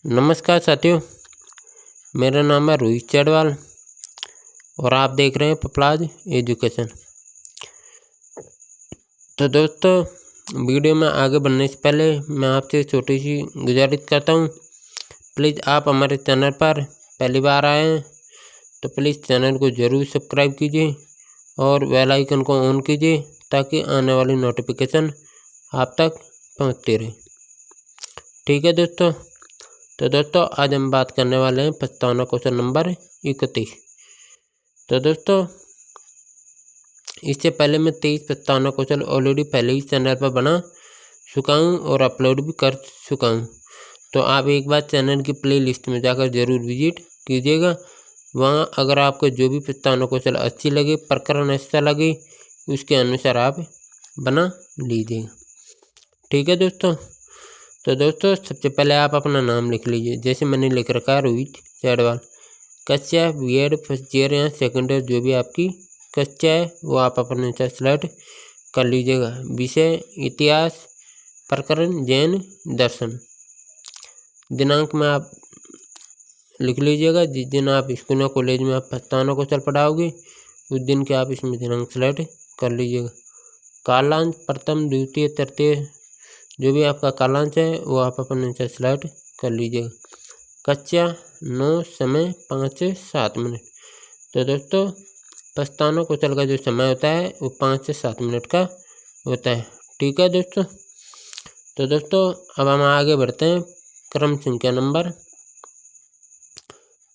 नमस्कार साथियों, मेरा नाम है रोहित चैडवाल और आप देख रहे हैं पपलाज एजुकेशन। तो दोस्तों, वीडियो में आगे बढ़ने से पहले मैं आपसे छोटी सी गुजारिश करता हूं, प्लीज़ आप हमारे चैनल पर पहली बार आए हैं तो प्लीज़ चैनल को ज़रूर सब्सक्राइब कीजिए और बेल आइकन को ऑन कीजिए ताकि आने वाली नोटिफिकेशन आप तक पहुंचती रहे। ठीक है दोस्तों, तो दोस्तों आज हम बात करने वाले हैं प्रस्तावना क्वेश्चन नंबर 31। तो दोस्तों इससे पहले मैं 23 प्रस्तावना क्वेश्चन ऑलरेडी पहले ही चैनल पर बना चुका हूँ और अपलोड भी कर चुका हूँ। तो आप एक बार चैनल की प्ले लिस्ट में जाकर ज़रूर विजिट कीजिएगा। वहाँ अगर आपको जो भी प्रस्तावना क्वेश्चन अच्छी लगे, प्रकरण अच्छा लगे, उसके अनुसार आप बना लीजिएगा। ठीक है दोस्तों, तो दोस्तों सबसे पहले आप अपना नाम लिख लीजिए। जैसे मैंने लिख रखा है रोहित चैडवाल। कक्षा बीएड फर्स्ट ईयर या सेकेंड ईयर जो भी आपकी कक्षा है वो आप अपने से सेलेक्ट कर लीजिएगा। विषय इतिहास, प्रकरण जैन दर्शन। दिनांक में आप लिख लीजिएगा। जिस दिन आप स्कूल या कॉलेज में आप प्रस्तावना क्वेश्चन पढ़ाओगे उस दिन के आप इसमें दिनांक सेलेक्ट कर लीजिएगा। कालांश प्रथम द्वितीय तृतीय जो भी आपका कालांश है वो आप अपने से सेलेक्ट कर लीजिएगा। कक्षा 9, समय 5 से 7 मिनट। तो दोस्तों प्रस्तावना क्वेश्चन का जो समय होता है वो 5 से 7 मिनट का होता है। ठीक है दोस्तों, तो दोस्तों अब हम आगे बढ़ते हैं। क्रम संख्या नंबर,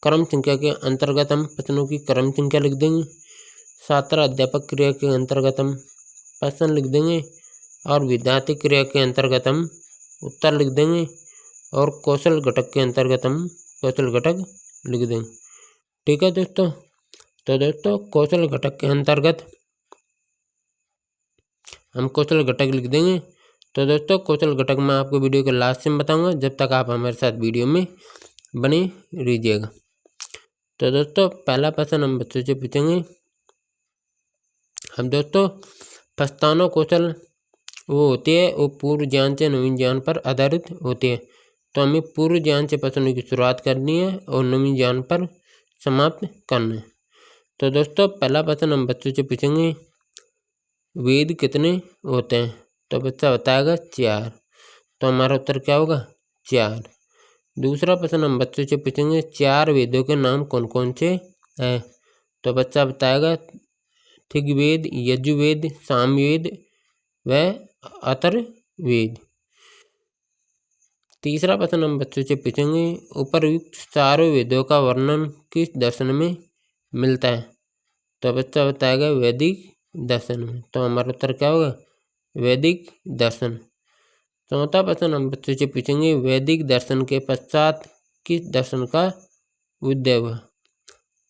क्रम संख्या के अंतर्गत हम प्रश्नों की क्रम संख्या लिख देंगे। छात्र अध्यापक क्रिया के अंतर्गत हम प्रश्न लिख देंगे और विद्यार्थी क्रिया के अंतर्गत हम उत्तर लिख देंगे और कौशल घटक के अंतर्गत हम कौशल घटक लिख देंगे। ठीक है दोस्तों, तो दोस्तों कौशल घटक के अंतर्गत हम कौशल घटक लिख देंगे। तो दोस्तों कौशल घटक में आपको वीडियो के लास्ट में बताऊंगा, जब तक आप हमारे साथ वीडियो में बने रहिएगा। तो दोस्तों पहला प्रश्न हम बच्चों से पूछेंगे। हम दोस्तों प्रस्तावना कौशल वो होती है वो पूर्व ज्ञान से नवीन ज्ञान पर आधारित होती है। तो हमें पूर्व ज्ञान से प्रश्नों की शुरुआत करनी है और नवीन ज्ञान पर समाप्त करना है। तो दोस्तों पहला प्रश्न हम बच्चों से पूछेंगे, वेद कितने होते हैं? तो बच्चा बताएगा 4। तो हमारा उत्तर क्या होगा? 4। दूसरा प्रश्न हम बच्चों से पूछेंगे, 4 वेदों के नाम कौन कौन से हैं? तो बच्चा बताएगा ऋग्वेद, यजुर्वेद, सामवेद व अथर्ववेद। तीसरा प्रश्न हम बच्चों से पूछेंगे, उपरयुक्त चारों वेदों का वर्णन किस दर्शन में मिलता है? तो बच्चा बताएगा वैदिक दर्शन में। तो हमारा उत्तर क्या होगा? वैदिक दर्शन। चौथा प्रश्न हम बच्चों से पूछेंगे, वैदिक दर्शन के पश्चात किस दर्शन का उदय हुआ?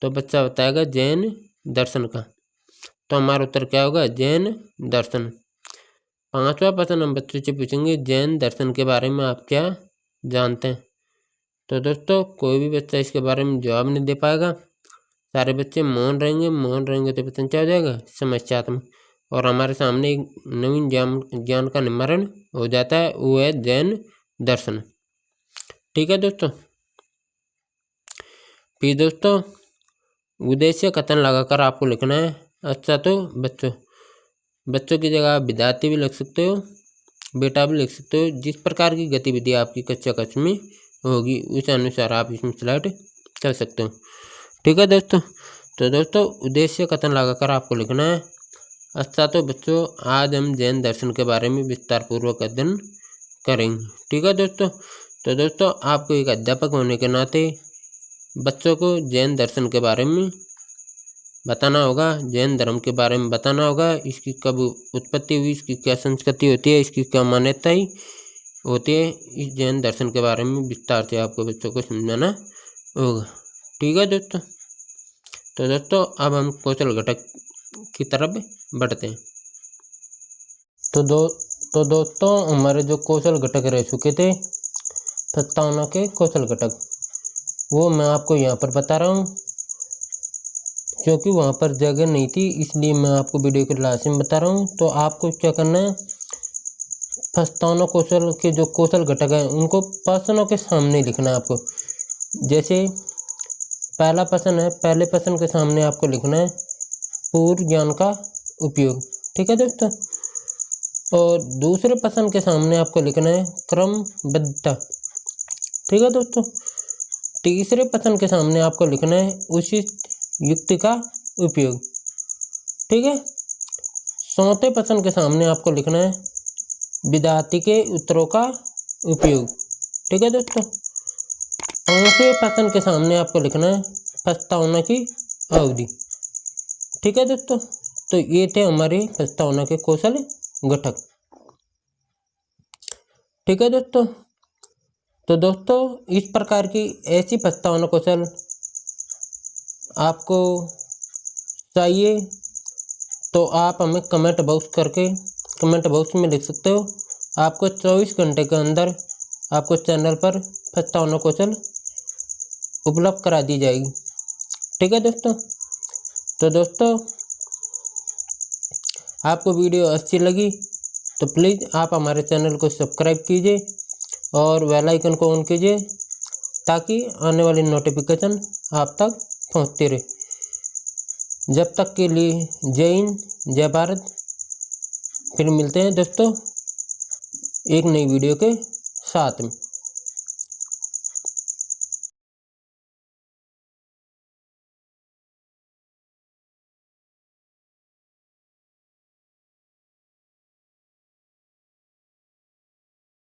तो बच्चा बताएगा जैन दर्शन का। तो हमारा उत्तर क्या होगा? जैन दर्शन। पांचवा प्रश्न हम बच्चों से पूछेंगे, जैन दर्शन के बारे में आप क्या जानते हैं? तो दोस्तों कोई भी बच्चा इसके बारे में जवाब नहीं दे पाएगा। सारे बच्चे मौन रहेंगे तो प्रश्न क्या हो जाएगा? समस्यात्मक। और हमारे सामने एक नवीन ज्ञान का निवारण हो जाता है, वो है जैन दर्शन। ठीक है दोस्तों, फिर दोस्तों उद्देश्य कथन लगाकर आपको लिखना है। अच्छा तो बच्चों की जगह आप विद्यार्थी भी लिख सकते हो, बेटा भी लिख सकते हो। जिस प्रकार की गतिविधि आपकी कक्षा कक्ष में होगी उस अनुसार आप इसमें सेलेक्ट कर सकते हो। ठीक है दोस्तों, तो दोस्तों उद्देश्य कथन लगाकर आपको लिखना है। अच्छा तो बच्चों आज हम जैन दर्शन के बारे में विस्तार पूर्वक अध्ययन करेंगे। ठीक है दोस्तों, तो दोस्तों आपको एक अध्यापक होने के नाते बच्चों को जैन दर्शन के बारे में बताना होगा, जैन धर्म के बारे में बताना होगा। इसकी कब उत्पत्ति हुई, इसकी क्या संस्कृति होती है, इसकी क्या मान्यताएं होती है, इस जैन दर्शन के बारे में विस्तार से आपको बच्चों को समझाना होगा। ठीक है दोस्तों, तो दोस्तों अब हम कौशल घटक की तरफ बढ़ते हैं। तो दोस्तों हमारे जो कौशल घटक रह चुके थे प्रस्तावना के कौशल घटक, वो मैं आपको यहाँ पर बता रहा हूँ। क्योंकि वहाँ पर जगह नहीं थी इसलिए मैं आपको वीडियो के लास्ट में बता रहा हूँ। तो आपको क्या करना है, प्रस्तावना कौशल के जो कौशल घटक हैं उनको प्रश्नों के सामने लिखना है आपको। जैसे पहला प्रश्न है, पहले प्रश्न के सामने आपको लिखना है पूर्व ज्ञान का उपयोग, ठीक है दोस्तों। और दूसरे प्रश्न के सामने आपको लिखना है क्रमबद्धता, ठीक है दोस्तों। तीसरे प्रश्न के सामने आपको लिखना है उचित युक्ति का उपयोग, ठीक है। चौथे प्रश्न के सामने आपको लिखना है विद्यार्थी के उत्तरों का उपयोग, ठीक है दोस्तों। पांचवें प्रश्न के सामने आपको लिखना है प्रस्तावना की अवधि, ठीक है दोस्तों। तो ये थे हमारे प्रस्तावना के कौशल घटक, ठीक है दोस्तों। तो दोस्तों इस प्रकार की ऐसी प्रस्तावना कौशल आपको चाहिए तो आप हमें कमेंट बॉक्स में लिख सकते हो। आपको 24 घंटे के अंदर आपको चैनल पर प्रस्तावना कौशल उपलब्ध करा दी जाएगी, ठीक है दोस्तों। तो दोस्तों आपको वीडियो अच्छी लगी तो प्लीज़ आप हमारे चैनल को सब्सक्राइब कीजिए और बेल आइकन को ऑन कीजिए ताकि आने वाली नोटिफिकेशन आप तक पहुंचती रहे। जब तक के लिए जय हिंद, जय भारत। फिर मिलते हैं दोस्तों एक नई वीडियो के साथ में।